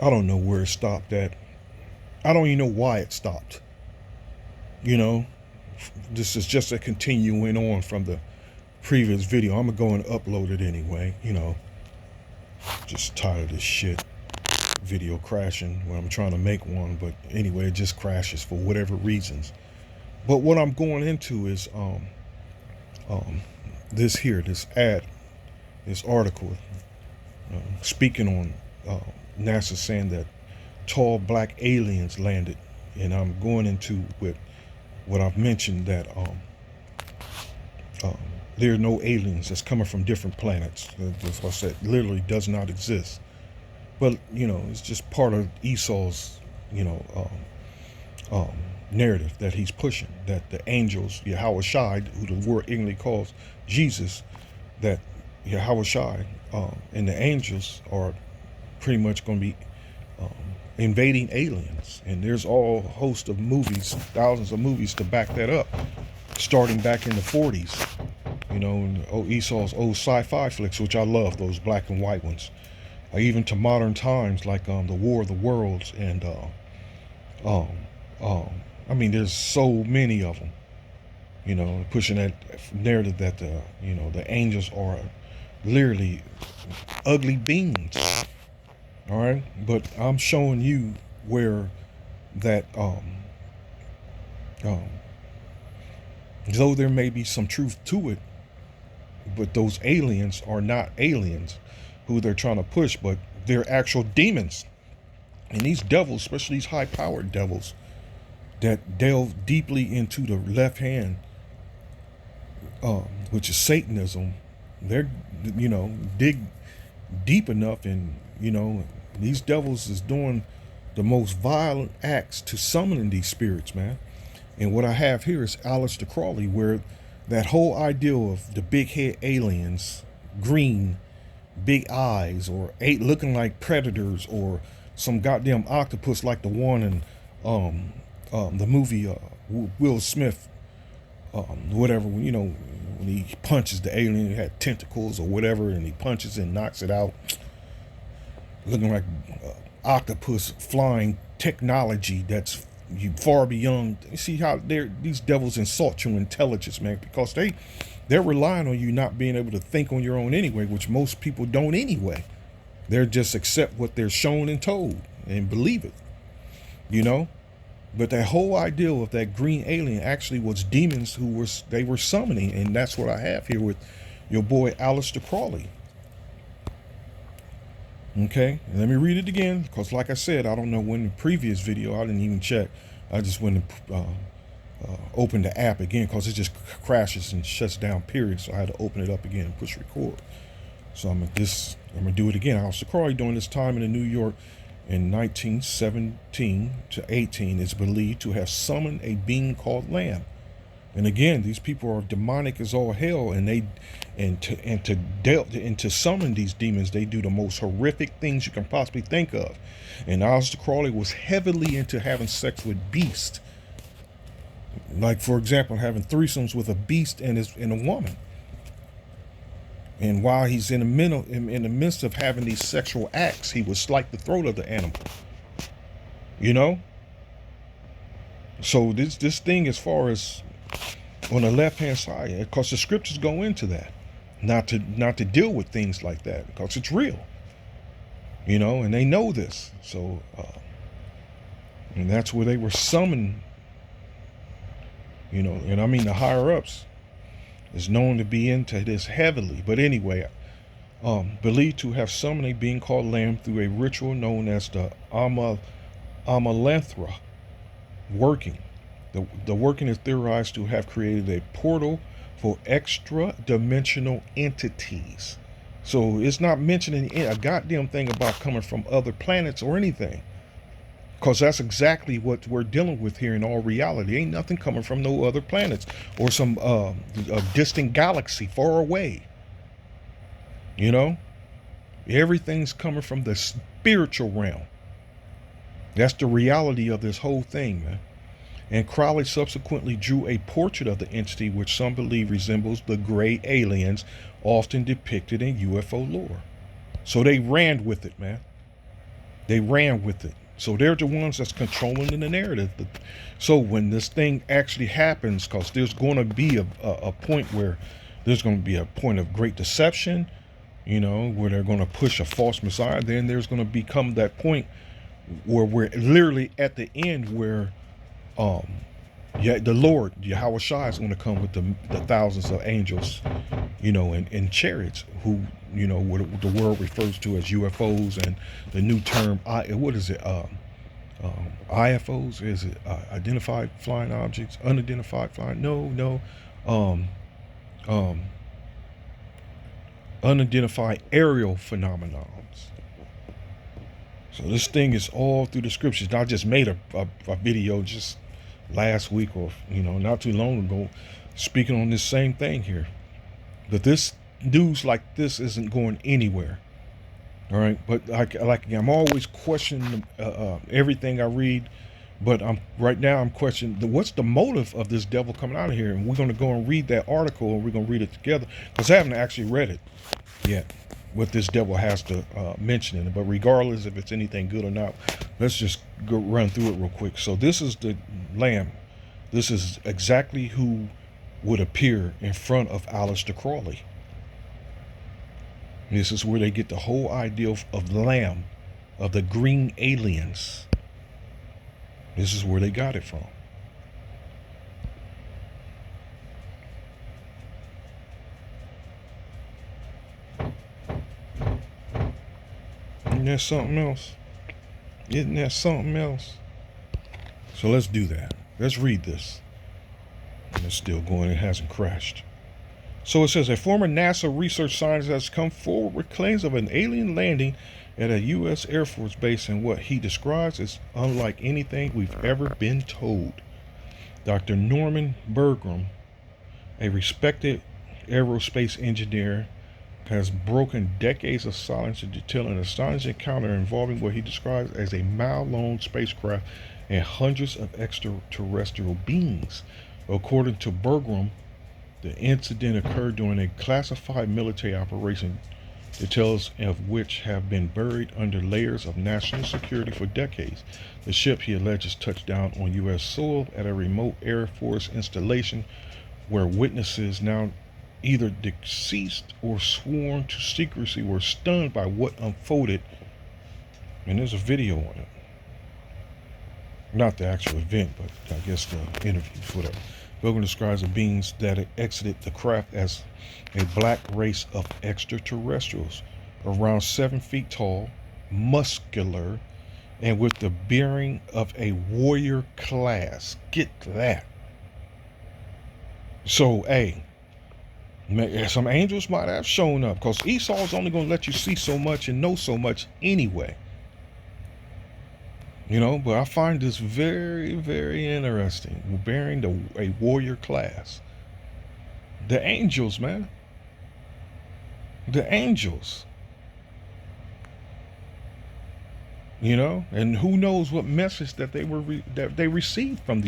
I don't know where it stopped at. I don't even know why it stopped. You know, this is just a continuing on from the previous video. I'm gonna go and upload it anyway. Just tired of this shit. Video crashing when I'm trying to make one, but anyway, it just crashes for whatever reasons. But what I'm going into is um, this ad, this article, speaking on NASA saying that tall black aliens landed, and I'm going into with what I've mentioned that um, there are no aliens that's coming from different planets. That's what I said. Literally does not exist. But it's just part of Esau's you know narrative that he's pushing. That the angels, Yahweh Shai, who the word English calls Jesus, that Yahweh Shai and the angels are pretty much going to be um, invading aliens. And there's all host of movies, thousands of movies to back that up, starting back in the 40s. Esau's old sci-fi flicks, which I love, those black and white ones. Even to modern times, like the War of the Worlds, and um, um, I mean, there's so many of them. Pushing that narrative that the angels are literally ugly beings. All right, but I'm showing you where that um, though there may be some truth to it, but those aliens are not aliens who they're trying to push, but they're actual demons. And these devils, especially these high-powered devils, that delve deeply into the left hand, which is Satanism, they're dig deep enough, and these devils is doing the most violent acts to summoning these spirits, man. And what I have here is Aleister Crowley, where that whole idea of the big head aliens, green, big eyes, or looking like predators, or some goddamn octopus like the one in the movie Will Smith, whatever. When he punches the alien, it had tentacles or whatever, and he punches and knocks it out, looking like octopus flying technology that's far beyond. You see how these devils insult your intelligence, man, because they're relying on you not being able to think on your own anyway, which most people don't anyway. They're just accept what they're shown and told and believe it, you know. But that whole idea of that green alien actually was demons they were summoning, and that's what I have here with your boy Aleister Crowley. Okay, and let me read it again, because like I said, I don't know when the previous video, I didn't even check. I just went and opened the app again, because it just crashes and shuts down, period. So I had to open it up again and push record. So I'm gonna do it again. Aleister Crowley, during this time in New York in 1917 to 18, is believed to have summoned a being called Lamb. And again, these people are demonic as all hell, and to summon these demons, they do the most horrific things you can possibly think of. And Aleister Crowley was heavily into having sex with beasts, like for example, having threesomes with a beast and a woman. And while he's in the midst of having these sexual acts, he would slice the throat of the animal. You know. So this thing, as far as on the left hand side, because the scriptures go into that, not to deal with things like that, because it's real, and they know this. So and that's where they were summoned, and I mean the higher ups is known to be into this heavily. But anyway, believed to have summoned a being called Lamb through a ritual known as the Amalanthra working. The working is theorized to have created a portal for extra-dimensional entities. So it's not mentioning a goddamn thing about coming from other planets or anything. Because that's exactly what we're dealing with here in all reality. Ain't nothing coming from no other planets or some distant galaxy far away. Everything's coming from the spiritual realm. That's the reality of this whole thing, man. And Crowley subsequently drew a portrait of the entity which some believe resembles the gray aliens often depicted in UFO lore. So they ran with it, man. They ran with it. So they're the ones that's controlling the narrative. So when this thing actually happens, because there's going to be a point where there's going to be a point of great deception, where they're going to push a false messiah. Then there's going to become that point where we're literally at the end where um, yeah, the Lord, Yahweh Shai, is going to come with the thousands of angels, in chariots, who, what the world refers to as UFOs, and the new term, what is it? IFOs? Is it identified flying objects? Unidentified flying? No. Um, um, Unidentified aerial phenomenons. So this thing is all through the scriptures. I just made a video just last week, or not too long ago, speaking on this same thing here. But this news like this isn't going anywhere. All right, but I'm always questioning everything I read. But right now I'm questioning what's the motive of this devil coming out of here, and we're going to go and read that article, and we're going to read it together, because I haven't actually read it yet, what this devil has to mention in it. But regardless if it's anything good or not, let's just go run through it real quick. So this is the Lamb. This is exactly who would appear in front of Aleister Crowley. This is where they get the whole idea of Lamb, of the green aliens. This is where they got it from. Isn't that something else? Isn't that something else? So let's do that. Let's read this. And it's still going. It hasn't crashed. So it says, a former NASA research scientist has come forward with claims of an alien landing at a U.S. Air Force base in what he describes as unlike anything we've ever been told. Dr. Norman Bergram, a respected aerospace engineer, has broken decades of silence to tell an astonishing encounter involving what he describes as a mile-long spacecraft and hundreds of extraterrestrial beings. According to Bergram, the incident occurred during a classified military operation, details of which have been buried under layers of national security for decades. The ship, he alleges, touched down on U.S. soil at a remote Air Force installation where witnesses, now either deceased or sworn to secrecy, were stunned by what unfolded. And there's a video on it. Not the actual event, but I guess the interviews, whatever. Logan describes the beings that exited the craft as a black race of extraterrestrials, around 7 feet tall, muscular, and with the bearing of a warrior class. Get that. So, hey, some angels might have shown up, because Esau's only going to let you see so much and know so much anyway. But I find this very, very interesting. Bearing a warrior class. The angels, man. The angels. And who knows what message that they received from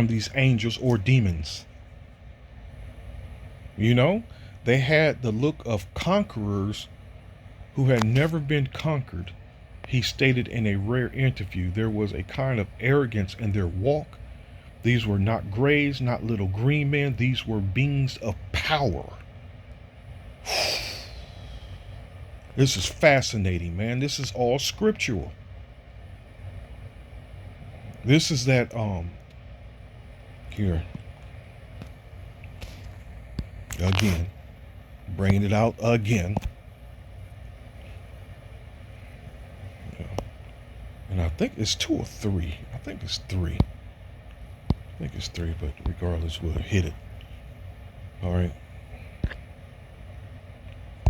these angels or demons. They had the look of conquerors who had never been conquered. He stated in a rare interview there was a kind of arrogance in their walk. These were not grays, not little green men. These were beings of power. This is fascinating, man. This is all scriptural. This is that, here. Again. Bringing it out again. And I think it's 2 or 3. I think it's 3. But regardless, we'll hit it. All right.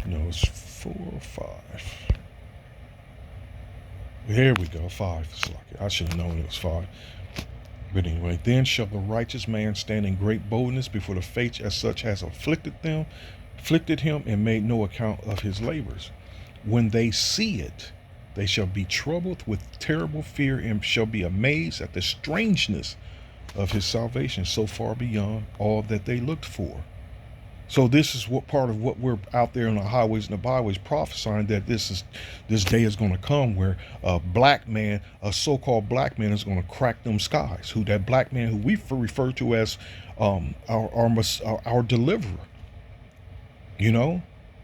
No, it's 4 or 5. Here we go, 5. It's like, I should have known it was 5. But anyway, then shall the righteous man stand in great boldness before the fate as such has afflicted him, and made no account of his labors. When they see it, they shall be troubled with terrible fear, and shall be amazed at the strangeness of his salvation, so far beyond all that they looked for. So this is what part of what we're out there on the highways and the byways prophesying, that this day is going to come where a black man, a so-called black man, is going to crack them skies. Who that black man who we refer to as our deliverer. You know,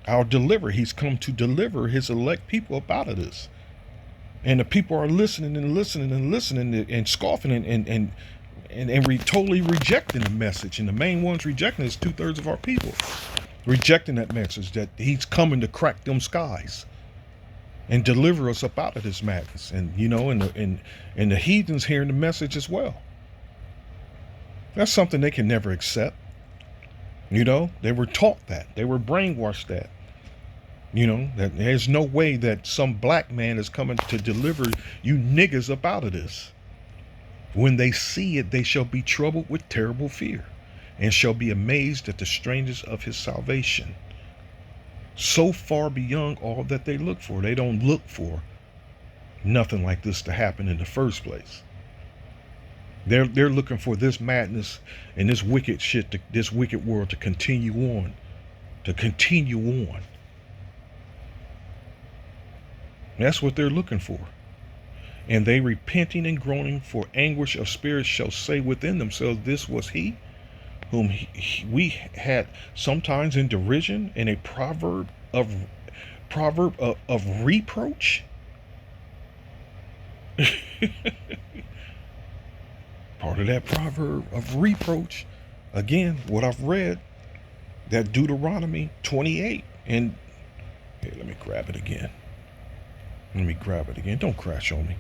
our deliverer. He's come to deliver his elect people up out of this. And the people are listening and listening and listening and scoffing and totally rejecting the message. And the main ones rejecting is 2/3 of our people, rejecting that message that he's coming to crack them skies and deliver us up out of this madness. And you know, and the heathens hearing the message as well. That's something they can never accept. You know, they were taught that, they were brainwashed that. You know, that there's no way that some black man is coming to deliver you niggas up out of this. When they see it, they shall be troubled with terrible fear, and shall be amazed at the strangeness of his salvation. So far beyond all that they look for. They don't look for nothing like this to happen in the first place. They're looking for this madness and this wicked shit, this wicked world to continue on. To continue on. That's what they're looking for. And they repenting and groaning for anguish of spirit shall say within themselves, this was he whom we had sometimes in derision, in a proverb of reproach. Part of that proverb of reproach. Again, what I've read, that Deuteronomy 28. And here, let me grab it again. Don't crash on me.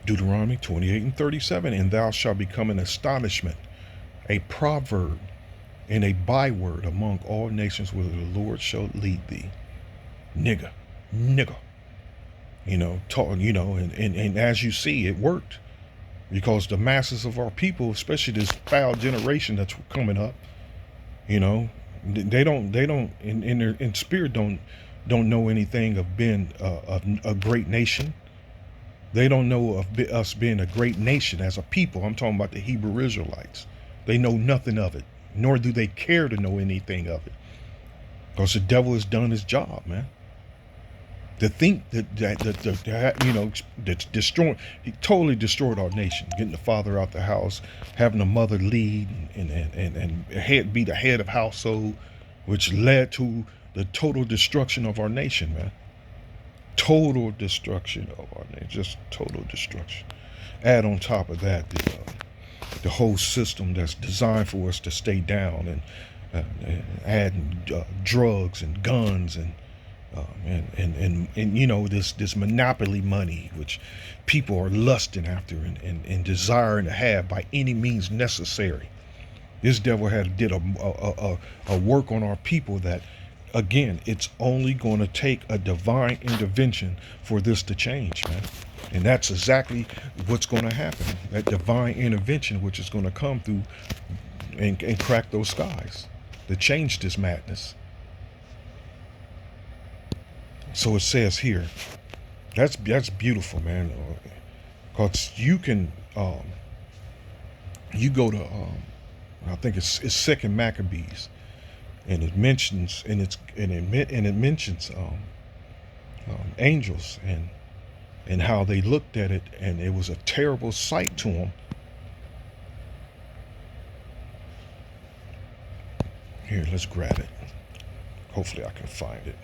Deuteronomy 28:37. And thou shalt become an astonishment, a proverb, and a byword among all nations, whither the Lord shall lead thee. Nigga. You know, and as you see, it worked. Because the masses of our people, especially this foul generation that's coming up, you know, they don't in spirit don't know anything of being a great nation. They don't know of us being a great nation as a people. I'm talking about the Hebrew Israelites. They know nothing of it, nor do they care to know anything of it, because the devil has done his job, man. To think that's destroying, he totally destroyed our nation, getting the father out the house, having the mother lead and be the head of household, which led to the total destruction of our nation, man. Total destruction of our nation, just total destruction. Add on top of that the whole system that's designed for us to stay down, and adding drugs and guns and you know, this monopoly money, which people are lusting after and desiring to have by any means necessary. This devil did a work on our people that, again, it's only going to take a divine intervention for this to change, man. And that's exactly what's going to happen. That divine intervention, which is going to come through and crack those skies to change this madness. So it says here, that's beautiful, man. Because you can, you go to, I think it's Second Maccabees, and it mentions angels and how they looked at it, and it was a terrible sight to them. Here, let's grab it. Hopefully I can find it.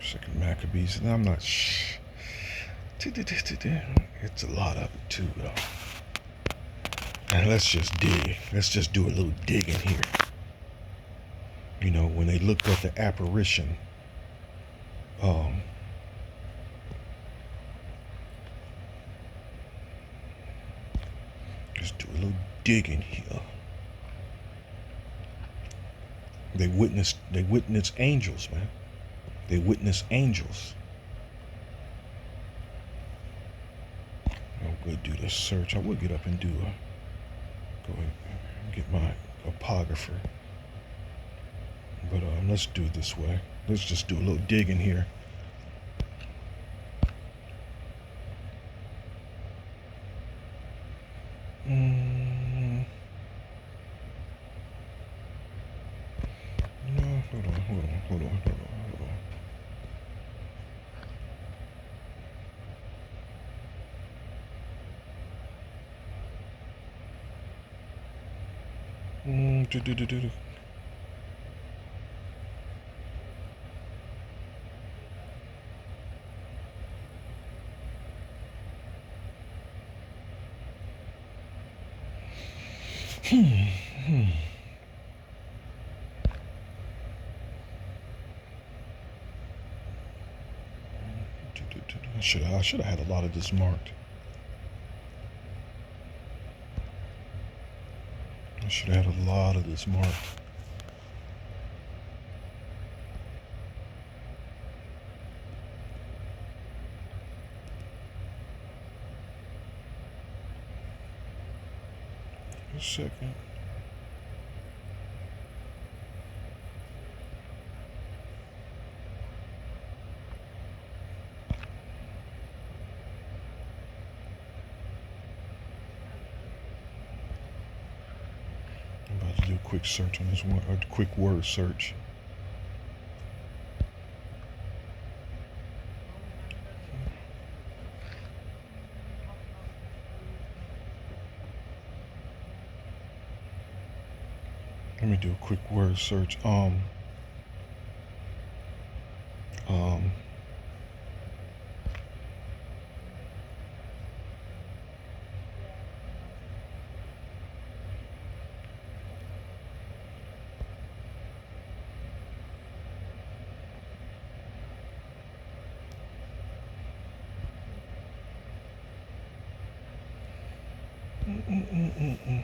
Second Maccabees, and I'm not it's a lot of it too, though. And let's just dig. Let's just do a little digging here. You know, when they looked at the apparition, just do a little digging here. They witnessed angels, man. They witness angels. I'll go do the search. I will get up and go and get my apocrypher. But let's do it this way. Let's just do a little digging here. Mm, no, hold on. Do. I should have had a lot of this marked. I should have had a lot of this marked. A second. I'm about to do a quick search on this one, a quick word search. Let me do a quick word search. Um, mm, mm, mm, mm, mm.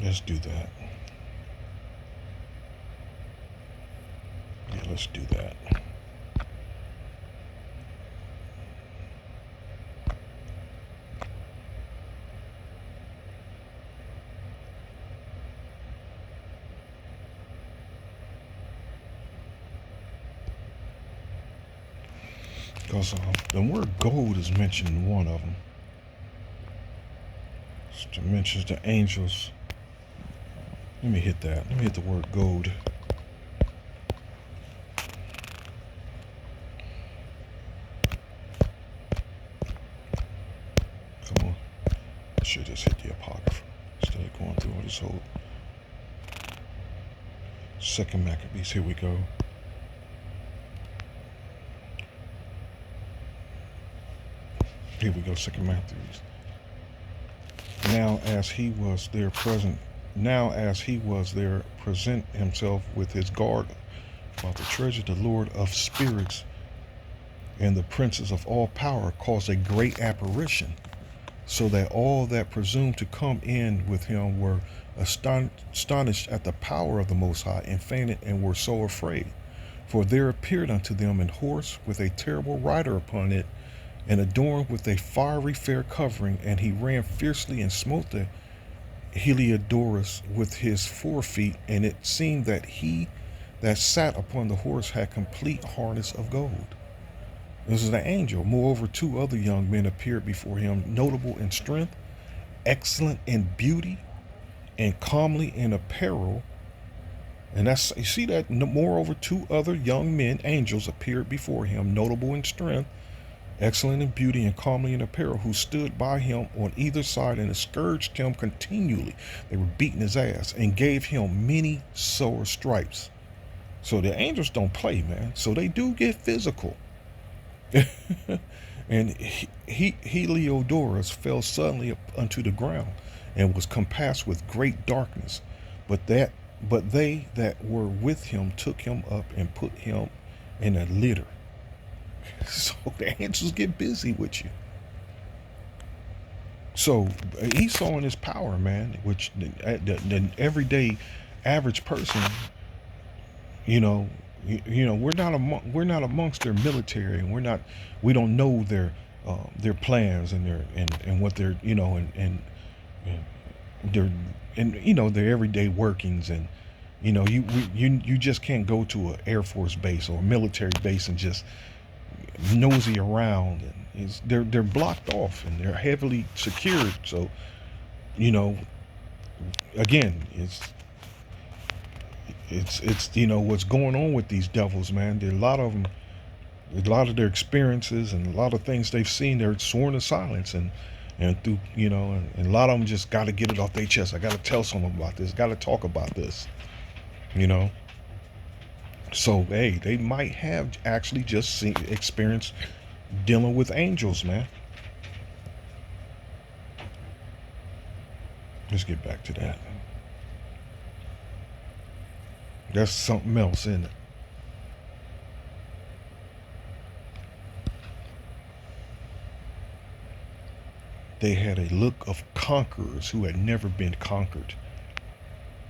Let's do that. Yeah, let's do that. Because the word gold is mentioned in one of them. It mentions the angels. Let me hit that. Let me hit the word gold. Come on. I should just hit the apocrypha instead of going through all this whole second Maccabees. Here we go. Here we go, second Maccabees. Now as he was there present himself with his guard about the treasure, the Lord of spirits and the princes of all power caused a great apparition, so that all that presumed to come in with him were astonished at the power of the Most High, and fainted, and were so afraid. For there appeared unto them an horse with a terrible rider upon it, and adorned with a fiery fair covering, and he ran fiercely and smote the Heliodorus with his forefeet, and it seemed that he that sat upon the horse had complete harness of gold. This is an angel. Moreover, two other young men appeared before him, notable in strength, excellent in beauty, and comely in apparel. And that's, you see that? Moreover, two other young men, angels, appeared before him, notable in strength, excellent in beauty, and comely in apparel, who stood by him on either side and scourged him continually. They were beating his ass and gave him many sore stripes. So the angels don't play, man. So they do get physical. And Heliodorus fell suddenly unto the ground, and was compassed with great darkness. But they that were with him took him up and put him in a litter. So the angels get busy with you. So he saw in his power, man, which the everyday average person, you know, we're not amongst their military, and we don't know their plans and their and what they're and their and their everyday workings, and you just can't go to an Air Force base or a military base and just nosy around, and they're blocked off and they're heavily secured. So you know again, it's what's going on with these devils, man. There are a lot of their experiences and a lot of things they've seen, they're sworn to silence, and through and a lot of them just got to get it off their chest. I got to tell someone about this, got to talk about this, you know so hey, they might have actually just seen experience dealing with angels, man. Let's get back to that. That's something else, isn't it? They had a look of conquerors who had never been conquered,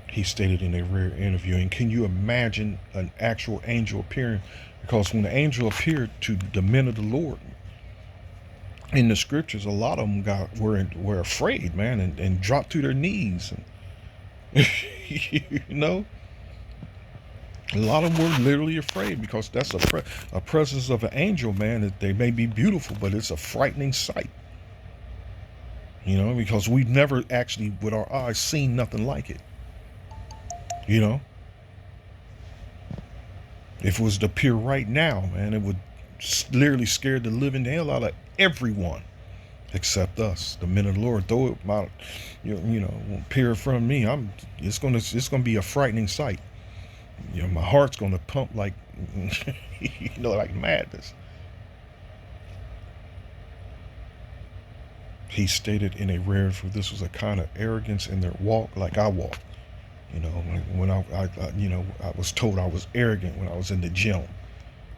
he stated in a rare interview. And can you imagine an actual angel appearing? Because when the angel appeared to the men of the Lord in the scriptures, a lot of them were afraid, man, and dropped to their knees. And you know, a lot of them were literally afraid, because that's a presence of an angel, man. That they may be beautiful, but it's a frightening sight. Because we've never actually, with our eyes, seen nothing like it. You know, if it was to appear right now, man, it would literally scare the living hell out of everyone except us, the men of the Lord. Though it might, appear from me, it's gonna be a frightening sight. My heart's gonna pump like, like madness. He stated in a rare, for this was a kind of arrogance in their walk, like I walk. When I was told I was arrogant when I was in the gym.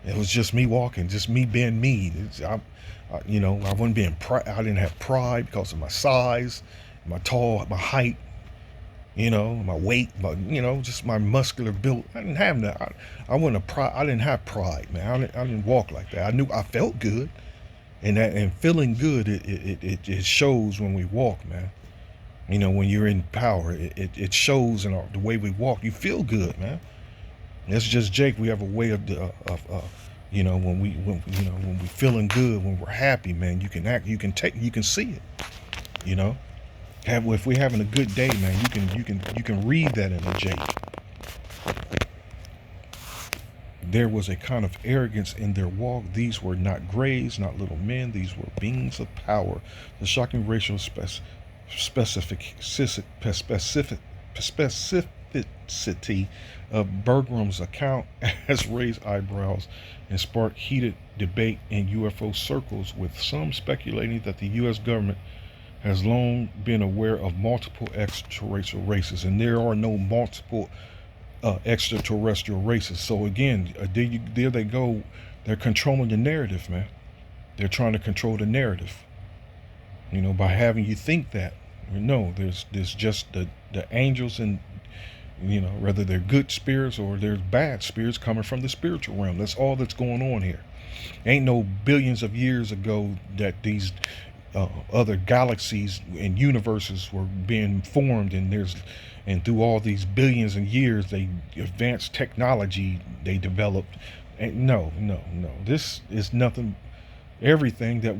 It was just me walking, just me being me. I wasn't being I didn't have pride because of my size, my height, my weight, just my muscular build. I didn't have that. I wasn't a pride. I didn't have pride, man. I didn't walk like that. I knew I felt good, and feeling good, it shows when we walk, man. When you're in power, it shows in the way we walk. You feel good, man. It's just Jake. We have a way when we feeling good, when we're happy, man. You can act. You can see it. If we're having a good day, man, you can read that in a Jake. There was a kind of arrogance in their walk. These were not grays, not little men. These were beings of power. The shocking racial specificity of Bergram's account has raised eyebrows and sparked heated debate in UFO circles, with some speculating that the U.S. government has long been aware of multiple extraterrestrial races, and there are no multiple extraterrestrial races. So again, there they go. They're controlling the narrative, man. They're trying to control the narrative, by having you think that. No, there's just the angels, and whether they're good spirits or there's bad spirits coming from the spiritual realm. That's all that's going on here. Ain't no billions of years ago that these other galaxies and universes were being formed, and through all these billions of years, they advanced technology they developed. And no, this is nothing. Everything that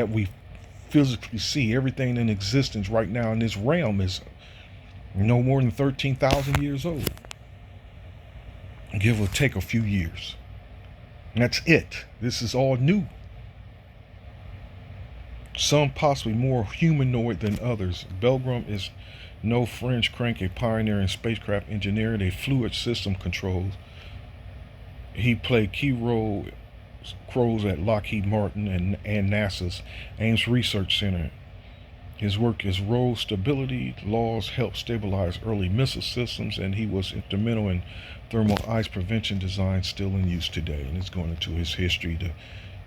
we physically see, everything in existence right now in this realm is no more than 13,000 years old. Give or take a few years. And that's it. This is all new. Some possibly more humanoid than others. Belgram is no French crank, a pioneer in spacecraft engineering, a fluid system controls. He played key roles at Lockheed Martin and NASA's Ames Research Center. His work is role stability laws helped stabilize early missile systems, and he was instrumental in thermal ice prevention design still in use today. And it's going into his history to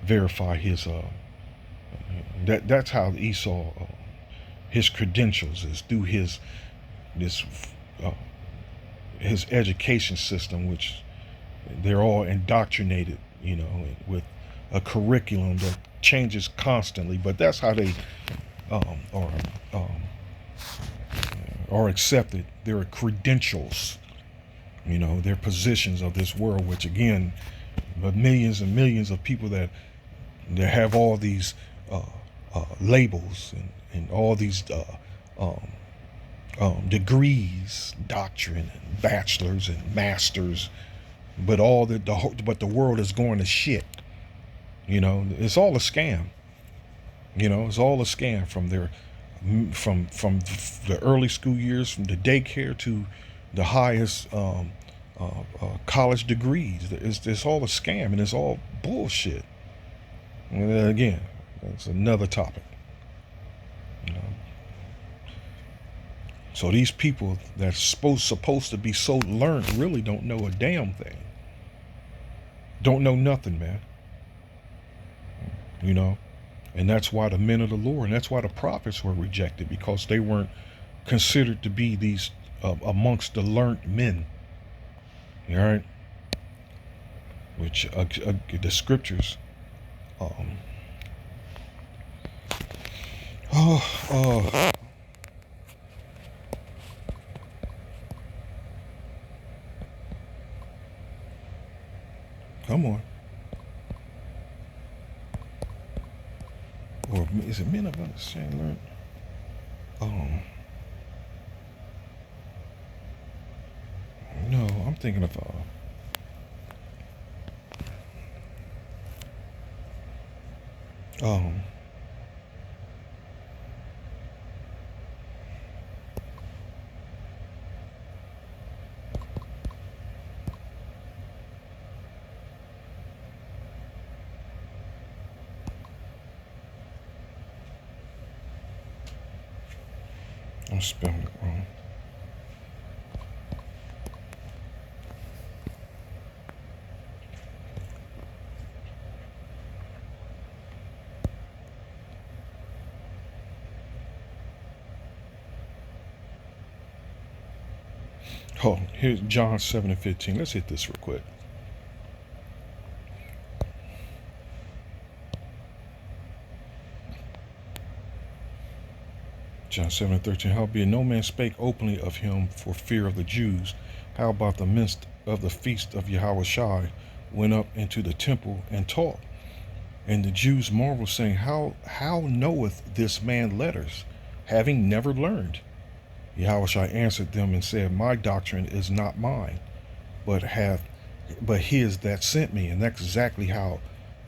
verify his that's how Esau his credentials is through his education system, which they're all indoctrinated, with a curriculum that changes constantly. But that's how they are are accepted. There are credentials, their positions of this world, which again, the millions and millions of people that have all these uh, labels and all these um, degrees, doctrine, and bachelors and masters, but but the world is going to shit. It's all a scam. It's all a scam from the early school years, from the daycare to the highest college degrees. It's all a scam, and it's all bullshit. And again, that's another topic. You know. So these people that's supposed to be so learned really don't know a damn thing. Don't know nothing, man. You know, and that's why the men of the Lord, and that's why the prophets were rejected, because they weren't considered to be these amongst the learned men. All right, which the scriptures. Um, oh, come on. Or is it men of understanding learned? Um, no, I'm thinking of um, I'm spelling it wrong. Oh, here's John 7:15. Let's hit this real quick. John 7:13. Howbeit no man spake openly of him for fear of the Jews. How about the midst of the feast of Yahushua went up into the temple and taught? And the Jews marveled, saying, How knoweth this man letters, having never learned? Yahushua answered them and said, My doctrine is not mine, but his that sent me. And that's exactly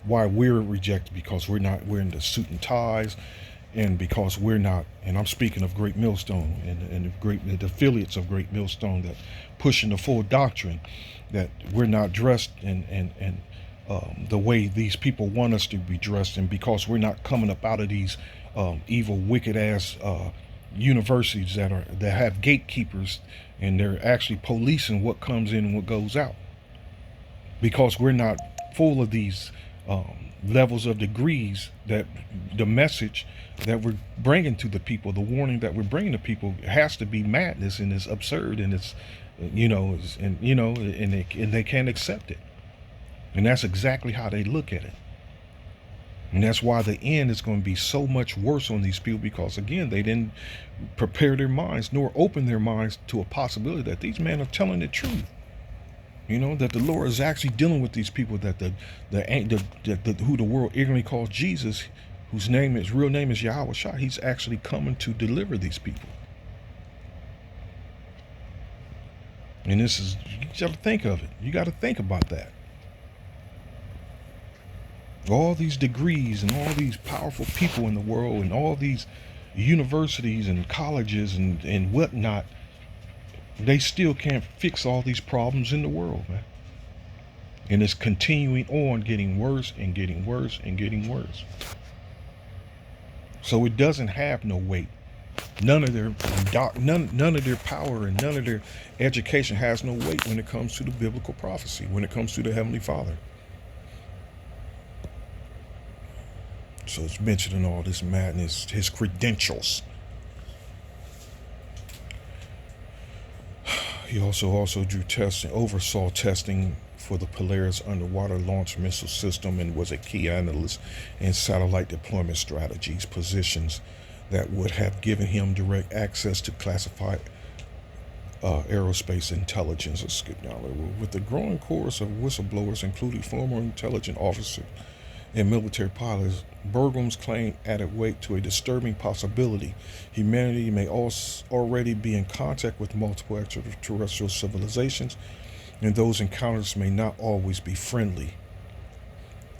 why we're rejected, because we're in the suit and ties, and because we're not, and I'm speaking of Great Millstone and the affiliates of Great Millstone that pushing the full doctrine, that we're not dressed in the way these people want us to be dressed, and because we're not coming up out of these evil, wicked ass universities that have gatekeepers, and they're actually policing what comes in and what goes out, because we're not full of these levels of degrees, that the message that we're bringing to the people, the warning that we're bringing to people, has to be madness, and it's absurd, and it's and they can't accept it, and that's exactly how they look at it. And that's why the end is going to be so much worse on these people, because again, they didn't prepare their minds nor open their minds to a possibility that these men are telling the truth. That the Lord is actually dealing with these people, that who the world ignorantly calls Jesus, whose real name is Yahweh Shai. He's actually coming to deliver these people. And you got to think of it. You got to think about that. All these degrees and all these powerful people in the world, and all these universities and colleges and whatnot, they still can't fix all these problems in the world, man. And it's continuing on, getting worse and getting worse and getting worse. So it doesn't have no weight. None of their none of their power and none of their education has no weight when it comes to the biblical prophecy, when it comes to the Heavenly Father. So it's mentioning all this madness, his credentials. He also drew testing, oversaw testing for the Polaris underwater launch missile system, and was a key analyst in satellite deployment strategies, positions that would have given him direct access to classified aerospace intelligence. Let's skip down a little. With the growing chorus of whistleblowers, including former intelligence officers and military pilots, Burgum's claim added weight to a disturbing possibility. Humanity may already be in contact with multiple extraterrestrial civilizations, and those encounters may not always be friendly.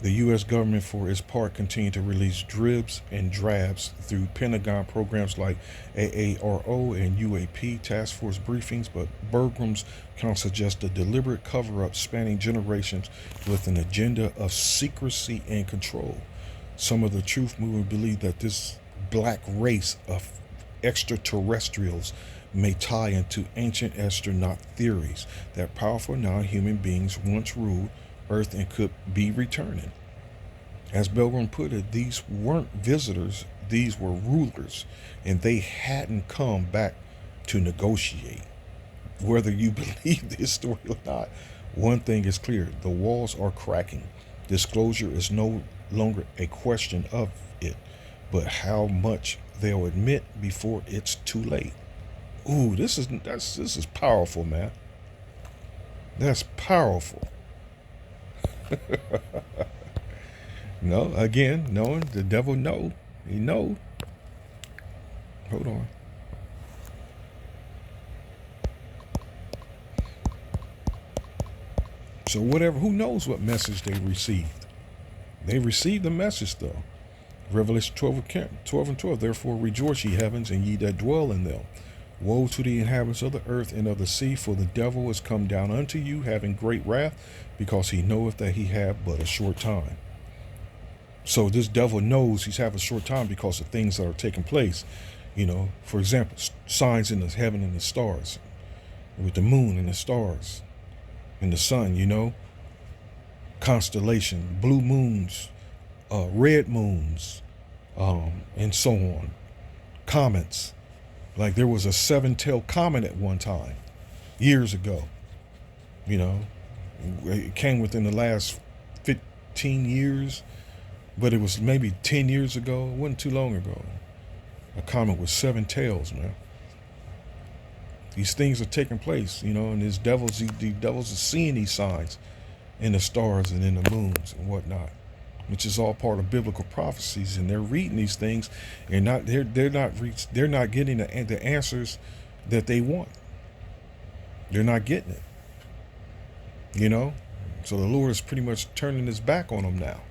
The U.S. government, for its part, continued to release dribs and drabs through Pentagon programs like AARO and UAP task force briefings, but Burgum's count suggests a deliberate cover-up spanning generations with an agenda of secrecy and control. Some of the truth movement believe that this black race of extraterrestrials may tie into ancient astronaut theories that powerful non-human beings once ruled Earth and could be returning. As Belgrum put it, these weren't visitors, these were rulers, and they hadn't come back to negotiate. Whether you believe this story or not, one thing is clear: the walls are cracking. Disclosure is no longer a question of it, but how much they'll admit before it's too late. Ooh, this is powerful, man. That's powerful. No, again, knowing the devil know. He know. Hold on. So whatever, who knows what message they received? They received the message though. Revelation 12 and 12. Therefore rejoice, ye heavens, and ye that dwell in them. Woe to the inhabitants of the earth and of the sea, for the devil is come down unto you, having great wrath, because he knoweth that he have but a short time. So this devil knows he's having a short time because of things that are taking place. You know, for example, signs in the heaven and the stars, with the moon and the stars and the sun, you know, constellation, blue moons, red moons, and so on. Comets. Like there was a 7-tailed comet at one time, years ago. You know, it came within the last 15 years, but it was maybe 10 years ago. It wasn't too long ago. A comet with 7 tails, man. These things are taking place, you know, and these devils are seeing these signs in the stars and in the moons and whatnot, which is all part of biblical prophecies, and they're reading these things, and they're not getting the answers that they want. They're not getting it, you know. So the Lord is pretty much turning his back on them now.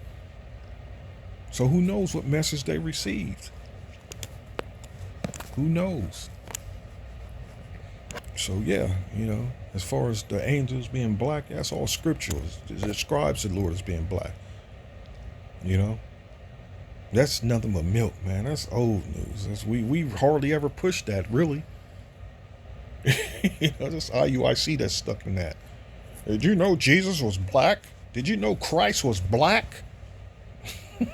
So who knows what message they received? Who knows? So yeah, you know, as far as the angels being black, that's all scriptural. It describes the Lord as being black. You know, that's nothing but milk, man. That's old news. We hardly ever push that, really. You know, this IUIC that's stuck in that. Did you know Jesus was black? Did you know Christ was black?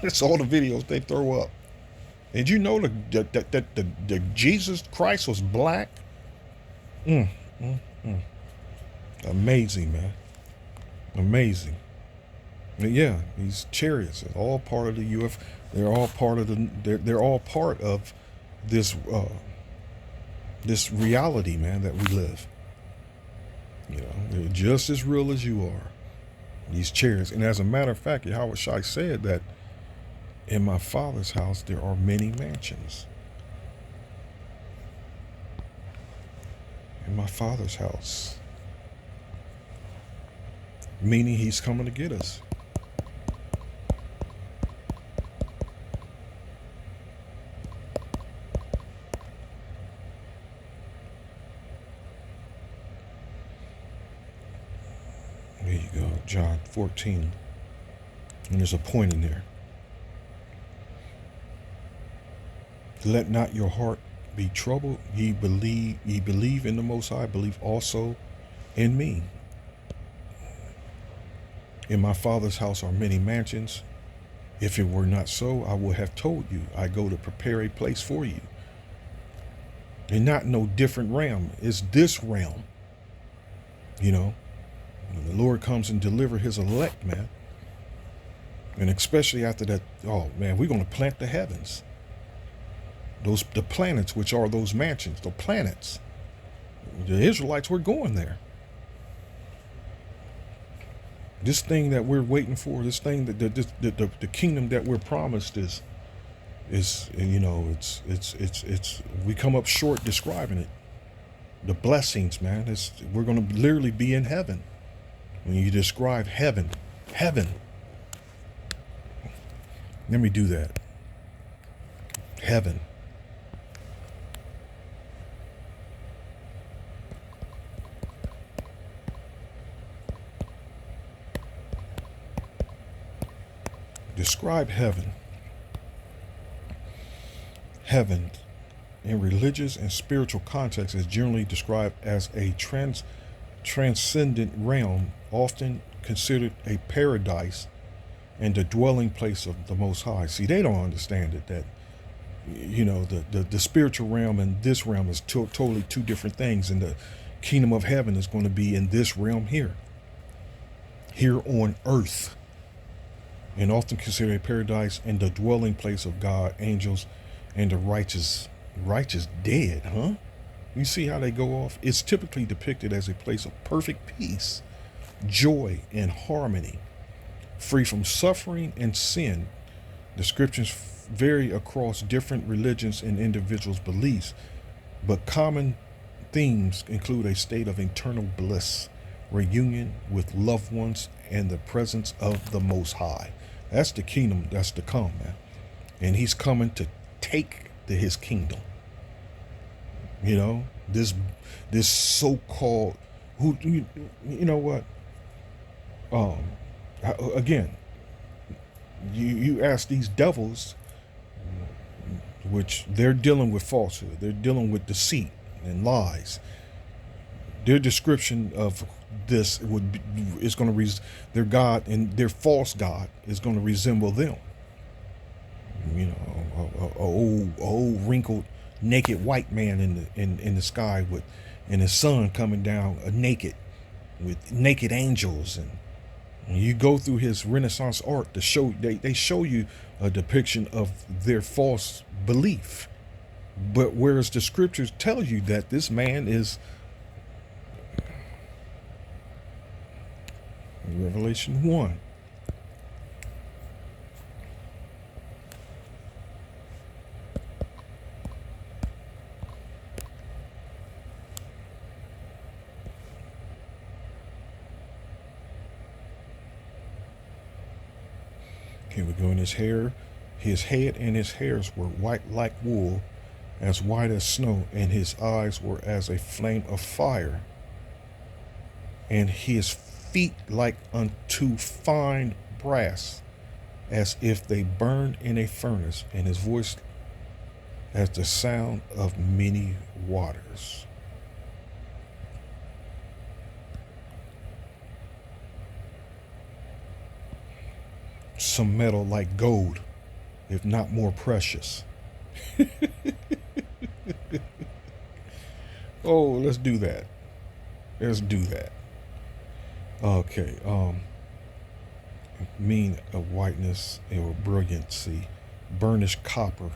That's all the videos they throw up. Did you know the Jesus Christ was black? Amazing, man. Amazing. Yeah, these chariots are all part of the UF. They're all part of They're all part of this this reality, man, that we live. You know, they're just as real as you are. These chariots, and as a matter of fact, Yahweh Shai said that in my Father's house there are many mansions. In my Father's house, meaning He's coming to get us. There you go, John 14. And there's a point in there. Let not your heart be troubled. Ye believe in the Most High, believe also in me. In my Father's house are many mansions. If it were not so, I would have told you. I go to prepare a place for you. And not no different realm. It's this realm. You know, when the Lord comes and deliver his elect, man. And especially after that, oh man, we're going to plant the heavens. the planets, which are those mansions, the planets. The Israelites were going there. This thing that we're waiting for, this thing that the kingdom that we're promised is it's we come up short describing it. The blessings, man. We're gonna literally be in heaven. When you describe heaven, heaven. Let me do that. Heaven. Describe heaven. Heaven, in religious and spiritual contexts, is generally described as a transcendent realm, often considered a paradise and the dwelling place of the Most High. See, they don't understand it, that the spiritual realm and this realm is totally two different things, and the kingdom of heaven is going to be in this realm here on earth, and often considered a paradise and the dwelling place of God, angels, and the righteous dead, huh? You see how they go off? It's typically depicted as a place of perfect peace, joy, and harmony, free from suffering and sin. Descriptions vary across different religions and individuals' beliefs, but common themes include a state of eternal bliss, reunion with loved ones, and the presence of the Most High. That's the kingdom that's to come, man. And he's coming to take his kingdom. This so-called, who, you know what? Again, you ask these devils, which they're dealing with falsehood, they're dealing with deceit and lies. Their description of this is going to their God and their false God is going to resemble them. A old wrinkled naked white man in the sky and his son coming down naked with naked angels, and you go through his Renaissance art to show they show you a depiction of their false belief, but whereas the scriptures tell you that this man is Revelation 1. Here we go. In his hair, his head and his hairs were white like wool, as white as snow, and his eyes were as a flame of fire, and his feet like unto fine brass, as if they burned in a furnace, and his voice as the sound of many waters. Some metal like gold, if not more precious. Oh, let's do that. Let's do that. Okay. Mean of whiteness or brilliancy. Burnished copper.